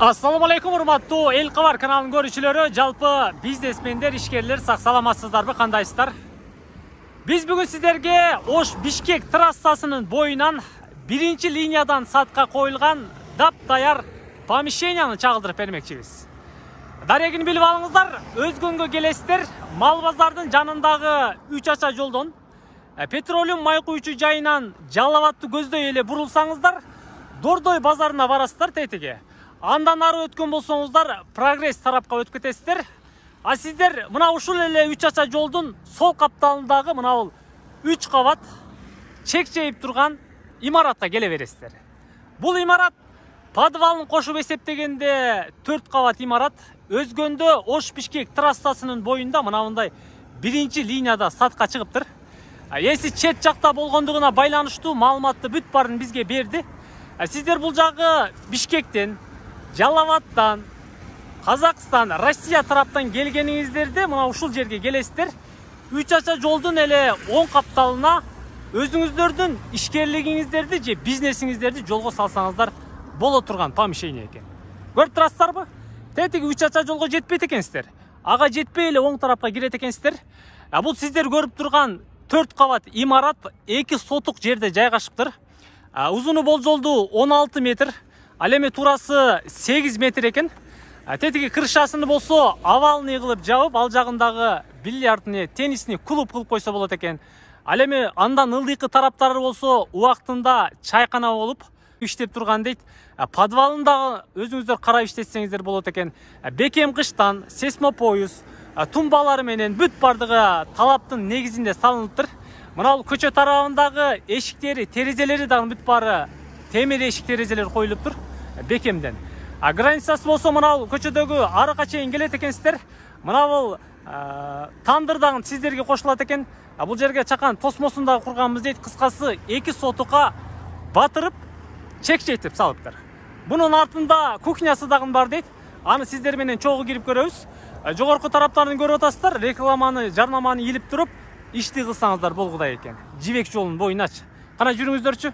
Assalamu alaikum урматтуу эл кабар каналынын көрүүчүлөрү, жалпы бизнесмендер, ишкерлер, сак саламатсыздарбы, кандайсыздар? Биз бүгүн сиздерге Ош-Бишкек трассасынын боюнан биринчи линиядан сатка коюлган дап-даяр помещенияны чагылдырып бермекчибиз. Дарегин билип алыңыздар, өзгөнгө келесиздер, мал базардын жанындагы 3 ача жолдон петролиум май куючу жайынан Жалал Абадты көздөй эле бурулсаңыздар, Дордой базарына барасыздар тетиге. Андан ары өткөн болсоңуздар, Прогресс тарапка өтүп кетесиздер. А сиздер мына ушул эле 3 ача жолдун сол капталындагы мына 3 кабат чек жейип турган имаратка келе бересиздер. Бул имарат подвалын кошуп эсептегенде 4 кабат имарат, өзгөндө Ош-Бишкек трассасынын боюнда мындай биринчи линияда сатка чыгыптыр. Эси чет жакта болгондугуна байланыштуу маалыматты бүт баарын бизге берди. Сиздер бул жагы Бишкектен, Жалал Абадтан, Казакстан, Россия тараптан келгениңиздерде мына ушул жерге келесиздер. 3 ача жолдун эле оң капталына өзүңүздөрдүн ишкерлигиңиздерди же бизнесиңиздерди жолго салсаңыздар боло турган помещение экен. Көрүп турасыздарбы? Тетиги 3 ача жолго жетпейт экенсиздер. Ага жетпей эле оң тарапка кирет экенсиздер. Бул сиздер көрүп турган 4 кабат имарат 2 сотук жерде жайгашыптыр. Узуну болжолду 16 метр, ал эми турасы 8 метр экен. Тетиги крышасыны болсо овалный кылып жабып, ал жагындагы бильярдный, теннисный клуб кылып койсо болот экен. Ал эми андан ылдыйкы тараптары болсо убактында чайкана болуп иштеп турган дейт. Подвалындагы өзүңүздөр карап иштетсеңиздер болот экен. Бекем кыштан, сейсмопоюз, тумбалары менен бүт бардыгы талаптын негизинде салыныптыр. Мына көчө тарабындагы эшиктери, терезелери дагы бүт баары темир эшик терезелер коюлуптур бекемден. Границасы болсо мына көчөдөгү арыкка чейин келет экенсиздер. Мына бул тандыр дагы сиздерге кошулат экен. Бул жерге чакан тосмосун дагы курганбыз дейт. Кыскасы 2 сотукка батырып чек чейтип салыптыр. Бунун артында кухнясы дагы бар дейт. Аны сиздер менен чогуу кирип көрөбүз. Жогорку тараптарын көрүп атасыздар. Рекламаны, жарнаманы илип туруп ишти кылсаңыздар болгудай экен. Жибек жолунун боюначы. Кана жүрүңүздөрчү.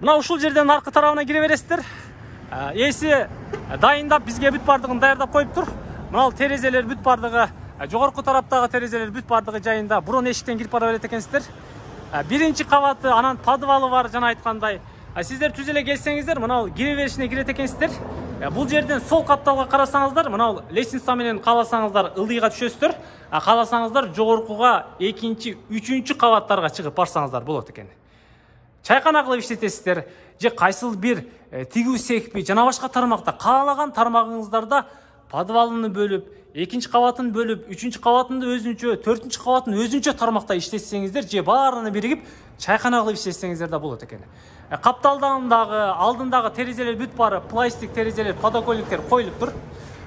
Мына ушул жерден аркы тарабына кире бересиздер. Эси дайындап бизге бүт бардыгын даярдап коюптур. Мына терезелер бүт бардыгы, жогорку тараптагы терезелер бүт бардыгы жайында бурун эшиктен кирип бара берет экенсиздер. Биринчи кабаты, анан подвалы бар, жана айткандай. Сиздер түз эле келсеңиздер, мына кире беришине кирет экенсиздер. Бул жерден сол капталга карасаңыздар, мына лестница менен кааласаңыздар ылдыйга түшөсүздөр. Кааласаңыздар жогоркуга 2-чи, 3-чү кабаттарга чыгып барсаңыздар болот экен. Чайкана кылып иштетесиздер, же кайсыл бир тигүү секпи жана башка тармакта каалаган тармагыңыздарда подвалын бөлүп, 2-чи кабатын бөлүп, 3-чү кабатын өзүнчө, 4-чү кабатын өзүнчө тармакта иштетсеңиздер, же баарыны биригип чайкана кылып иштетсеңиздер да болот экен. Капталдагы, алдындагы терезелер бүт баары пластик терезелер, подоконниктер коюлуптур.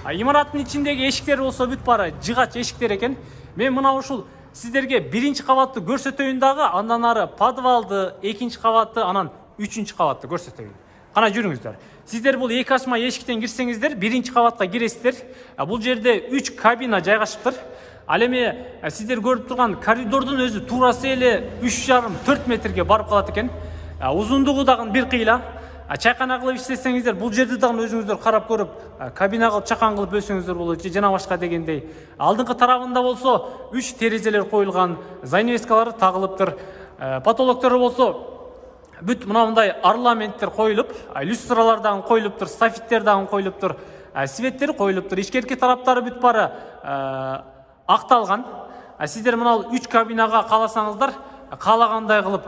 Имараттын ичиндеги эшиктер болсо бүт баары жыгач эшиктер экен. Мен мына ушул сиздерге биринчи кабатты көрсөтөйүн дагы, андан ары подвалды, 2-чи кабатты, анан 3-чү кабатты көрсөтөйүн. Кана жүрүңүздөр. Сиздер бул эки ачма эшиктен кирсеңиздер, биринчи кабатка киресиздер. Бул жерде 3 кабина жайгашыптыр. Ал эми сиздер көрүп турган коридордун өзү туурасы эле 3,5-4 метрге барып калат экен. Узундугу дагы бир кыйла. Чайкана кылып иштесеңиздер, бул жерди дагы өзүңүздөр карап көрүп, кабина кылып чакан кылып бөлсөңүздөр болот, жана башка дегендей. Алдыңкы тарабында болсо 3 терезелер коюлган, занавескалары тагылыптыр. Потолоктору болсо бүт мындай орнаменттер коюлуп, люстралар дагы коюлуптур, софиттер дагы коюлуптур, светтер коюлуптур. Ичкерки тараптары бүт баары акталган. Сиздер мына 3 кабинага кааласаңыздар, каалагандай кылып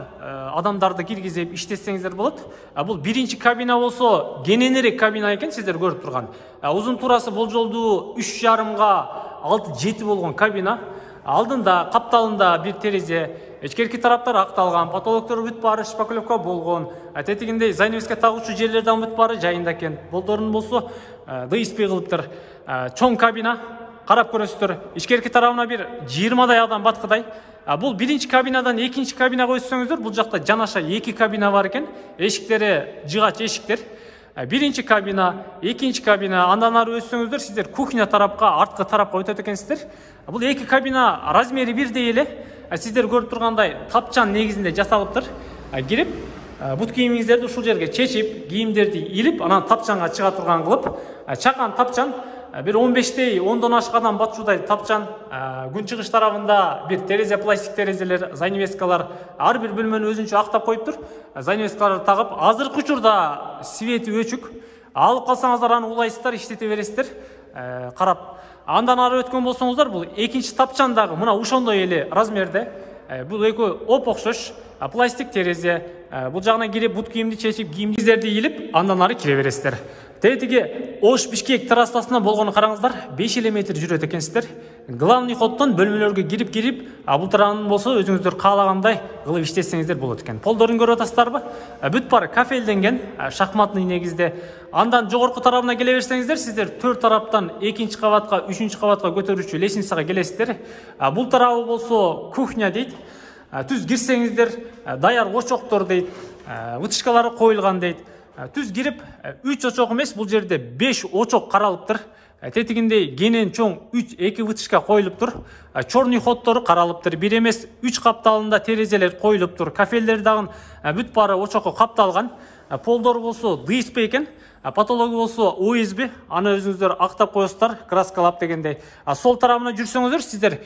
адамдарды киргизип иштетсеңиздер болот. Бул биринчи кабина болсо кененирээк кабина экен, сиздер көрүп турган. Узун турасы болжолду 3,5-га 6-7 болгон кабина. Алдында капталында бир терезе, ичкерки тараптар акталган, потолоктору бүт баары шпаклевка болгон. Тетигинде занавеска тагуучу жерлер дагы бүт баары жайында экен. Болдорун болсо ДСП кылыптыр. Чоң кабина, карап көрөсүздөр. Ичкерки тарабына бир 20дай адам баткыдай. Бул биринчи кабинадан 2-чи кабинага өтсөңүздөр, бул жакта жанаша 2 кабина бар экен. Эшиктери жыгач эшиктер. Биринчи кабина, 2-чи кабина, андан ары өтсөңүздөр, сиздер кухня тарапка, арткы тарапка өтөт экенсиздер. Бул 2 кабина размери бирдей эле. Сиздер көрүп тургандай тапчан негизинде жасалыптыр. Кирип Бут кийимиңиздерди ушул жерге чечип, кийимдерди илип, анан тапчанга чыга турган кылып, чакан тапчан bir 15'tey 10'dan aşağıdan batçuday tapçan gün çıkış tarafında bir tereзе plastik terezeler zaniveskалар ар bir bölümünü özünçө актап коюптур. Занивескаларды тагып азыркы учурда свети өчүк. Алып калсаңыздар аны улайсыздар, иштете бересиздер. Карап андан ары өткөн болсоңуздар бул экинчи тапчандагы мына ошондой эле размерде. Бул экөө оп окшош пластик терезе. Бул жагына кирип бут кийимди чечип, кийимдерди илип, андан ары кире бересиздер. Тетиги Ош Бишкек трассасына болгону караңыздар, 5 км жүрөт экенсиздер. Главный ходдон бөлмөлөргө кирип, бул тарабын болсо өзүңүздөр каалагандай кылып иштесеңиздер болот экен. Полдорун көрүп атасыздарбы? Бүт баары кафелденген, шахматный негизде. Андан жогорку тарабына келе берсеңиздер, сиздер 4 тараптан 2-нчи кабатка, 3-нчи кабатка көтөрүүчү лестницага келесиздер. Бул тарабы болсо кухня дейт. Түз кирсеңиздер, даяр очоктор дейт, вытышкалары коюлган дейт. Түз кирип 3 очок эмес, бул жерде 5 очок каралыптыр. Тетигинде кенен чоң 2 вытышка коюлуптур. Чорный ходдору каралыптыр. Бир эмес 3 капталында терезелер коюлуптур. Кафелдер дагы бүт баары очокко капталган. Полдору болсо ДСП экен. Патологу болсо ОСБ, аны өзүңүздөр актап коесуздар, краскалап дегендей. Сол тарабына жүрсөңүздөр, сиздер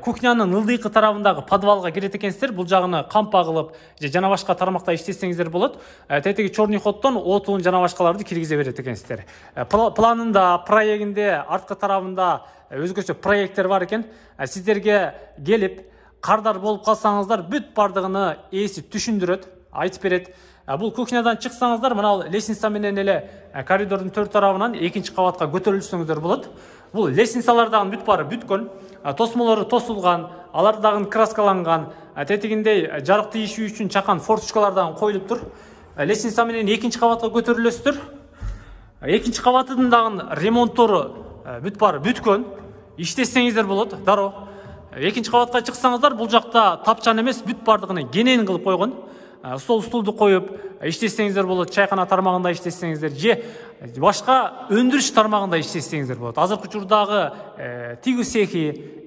кухнянын ылдыйкы тарабындагы подвалга кирет экенсиздер. Бул жагыны кампа кылып, же жана башка тармакта иштесеңиздер болот. Тетиги чорный ходдон отун жана башкаларды киргизе берет экенсиздер. Планында, проектинде арткы тарабында өзгөчө проекттер бар экен. Сиздерге келип, кардар болуп калсаңыздар, бүт бардыгыны ээси түшүндүрөт, айтып берет. Бул кухнядан чыксаңыздар, мына лестница менен эле коридордун 4 тарабынан 2-нчи кабатка көтөрүлсөңүздөр болот. Бул лестницалар дагы бүт баары бүткөн, тосмолору тосулган, алар дагы краскаланган, тетигиндей жарык тийишүү үчүн чакан форточкалар дагы коюлуптур. Лестница менен 2-нчи кабатка көтөрүлөсүздөр. 2-нчи кабатынын дагы ремонттору бүт баары бүткөн, иштесеңиздер болот, дароо. 2-нчи кабатка чыксаңыздар, бул жакта тапчан эмес, бүт бардыгын кенен кылып койгон. Стол стулду коюп иштесеңиздер болот, чайкана тармагында иштесеңиздер, же башка өндүрүш тармагында иштесеңиздер болот. Азыркы учурдагы тигүү цехи,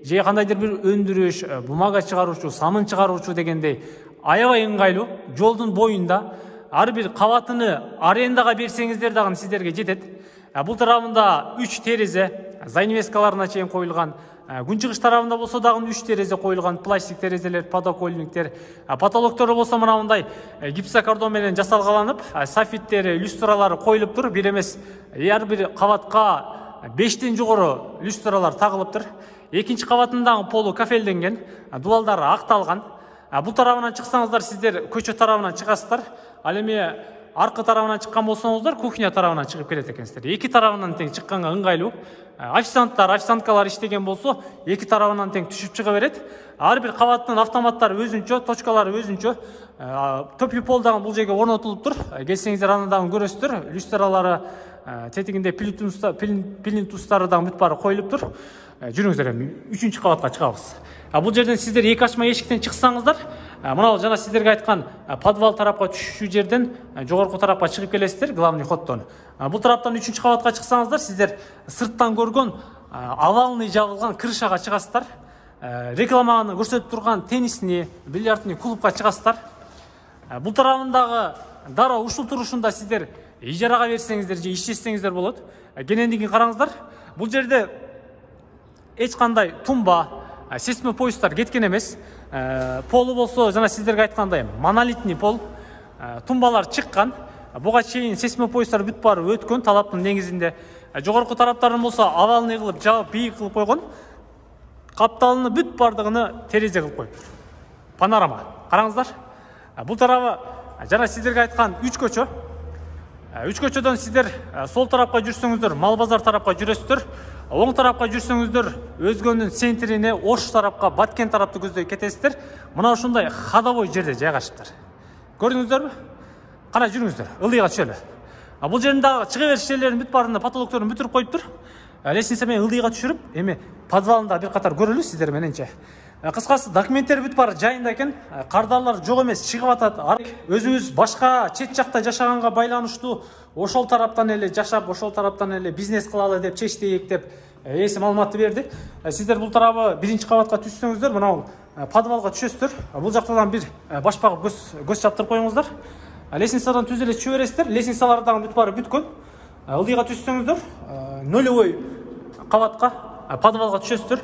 же кандайдыр бир өндүрүш, бумага чыгаруучу, самын чыгаруучу дегендей аябай ыңгайлуу, жолдун боюнда ар бир кабатыны арендага берсеңиздер дагы сиздерге жетет. Бул тарабында 3 терезе, занивескаларына чейин коюлган. Күн чыгыш тарабында болсо дагы 3 терезе коюлган, пластик терезелер, подоконниктер. Потолоктору болсо мындай гипсокартон менен жасалгаланып, софиттери, люстралары коюлуптур. Бир эмес, ар бир кабатка 5тен жогору люстралар тагылыптыр. 2-нчи кабатындагы полу кафелденген, дубалдары акталган. Бул тарабынан чыксаңыздар, сиздер көчө тарабынан чыгасыздар. Ал эми аркы тарабынан чыккан болсоңуздар, кухня тарабынан чыгып келет экенсиздер. Эки тарабынан тең чыкканга ыңгайлуу. Официанттар, официанткалар иштеген болсо, эки тарабынан тең түшүп чыга берет. Ар бир кабаттын автоматтары өзүнчө, точкалары өзүнчө. Төпү пол дагы бул жерге орнотулуптур. Келсеңиздер аны дагы көрөсүздөр. Люстралары, тетигинде плинтустары дагы бүт баары коюлуптур. Жүрүңүздөр, 3-нчи кабатка чыгабыз. Бул жерден сиздер эки ачма эшиктен чыксаңыздар, мына жана сиздерге айткан подвал тарапка түшүүчү жерден жогорку тарапка чыгып келесиздер, главный ходдон. Бул тараптан 3-нчи кабатка чыксаңыздар, сиздер сырттан көргөн овалный жабылган крышага чыгасыздар. Рекламаны көрсөтүп турган теннисный, бильярдный клубка чыгасыздар. Бул тарабындагы дароо ушул турушунда сиздер ижарага берсеңиздер же иштесеңиздер болот. Кенендигин караңыздар. Бул жерде эч кандай тумба, сесме поездар кеткен эмес. Полу болсо жана сиздерге айткандай монолитный пол. Тумбалар чыккан. Буга чейин сесме поездар бүт баары өткөн талаптын негизинде. Жогорку тараптарын болсо овальный кылып, жабып, бийик кылып койгон. Капталыны бүт бардыгыны терезе кылып коюптур. Панорама. Караңыздар. Бул тарабы жана сиздерге айткан 3 көчө. 3 көчөдөн сиздер сол тарапка жүрсөңүздөр, Мал базар тарапка жүрөсүздөр. Оң тарапка жүрсөңүздөр, Өзгөндүн центрине, Ош тарапка, Баткен тарапты көздөй кетесиздер. Мына ушундай ходовой жерде жайгашыптыр. Көрдүңүздөрбү? Кана жүрүңүздөр, ылдыйга түшөлү. Бул жердин дагы чыга бериш жерлеринин бүт баарында потолокторун бүтүрүп коюптур. Лестница менен ылдыйга түшүрүп, эми подвалында бир катар көрөлү сиздер мененче. Кыскасы документтер бүт баары жайында экен. Кардарлар жок эмес, чыгып атат. Өзүбүз башка чет жакта жашаганга байланыштуу ошол тараптан эле жашап, ошол тараптан эле бизнес кылалы деп чечтик деп эси маалыматты берди. Сиздер бул тарабы 1-нчи кабатка түшсөңүздөр, мына подвалга түшөсүздөр. Бул жактан бир башпагы көз чаптырып коюңуздар. лестницадан түз эле түшө бересиздер. Лестницалар дагы бүт баары бүткөн. Ылдыйга түшсөңүздөр, нөлевой кабатка, подвалга түшөсүздөр.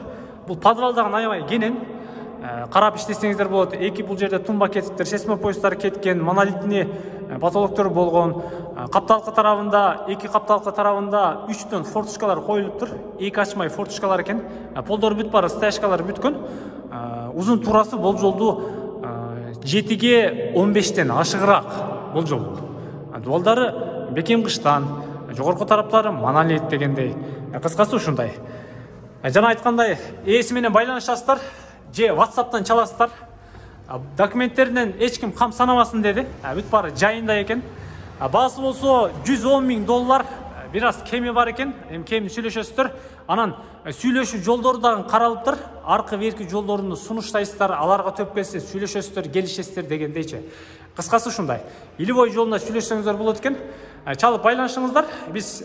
Бул подвал дагы аябай кенен. Карап иштесеңиздер болот. Эки бул жерде тумба кетиптир, сейсмопоездар кеткен, монолитный потолоктор болгон. Капталкы тарабында, эки капталкы тарабында 3төн форточкалар коюлуптур. Эки ачмай форточкалар экен. Полдор бүт баары, стяжкалар бүткөн. Узун турасы болжолду 7-ге 15тен ашыгыраак болжолду. Дуалдары бекем кыштан, жогорку тараптары монолит дегендей. Кыскасы ушундай. Жана айткандай, ээси менен байланышасыздар, же WhatsApp'tan чаласыздар. Документтеринен эч ким кам санамасын деди. Бүт баары жайында экен. Баасы болсо $110,000, бир аз кеми бар экен. Кем сүйлөшөсүздөр. Анан сүйлөшүү жолдору дагы каралыптыр. Аркы берки жолдорун сунуштайсыздар, аларга төп келсе сүйлөшөсүздөр, келишесиздер дегендейчи. Кыскасы ушундай. Илибой жолунда сүйлөшсөңүздөр болот экен. Чалып байланышыңыздар. Биз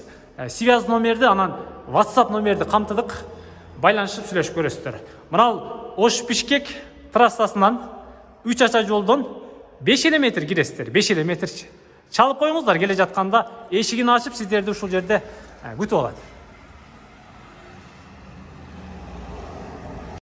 связь номерди, анан WhatsApp номерди камтыдык. Байланышып сүйлөшүп көрөсүздөр. Мынау Ош-Бишкек трассасынан 3 ача жолдон 5 метр киресиздер. 5 метрчи. Чалып коюңуздар, келе жатканда эшигин ачып сиздерди ушул жерде күтүп алат.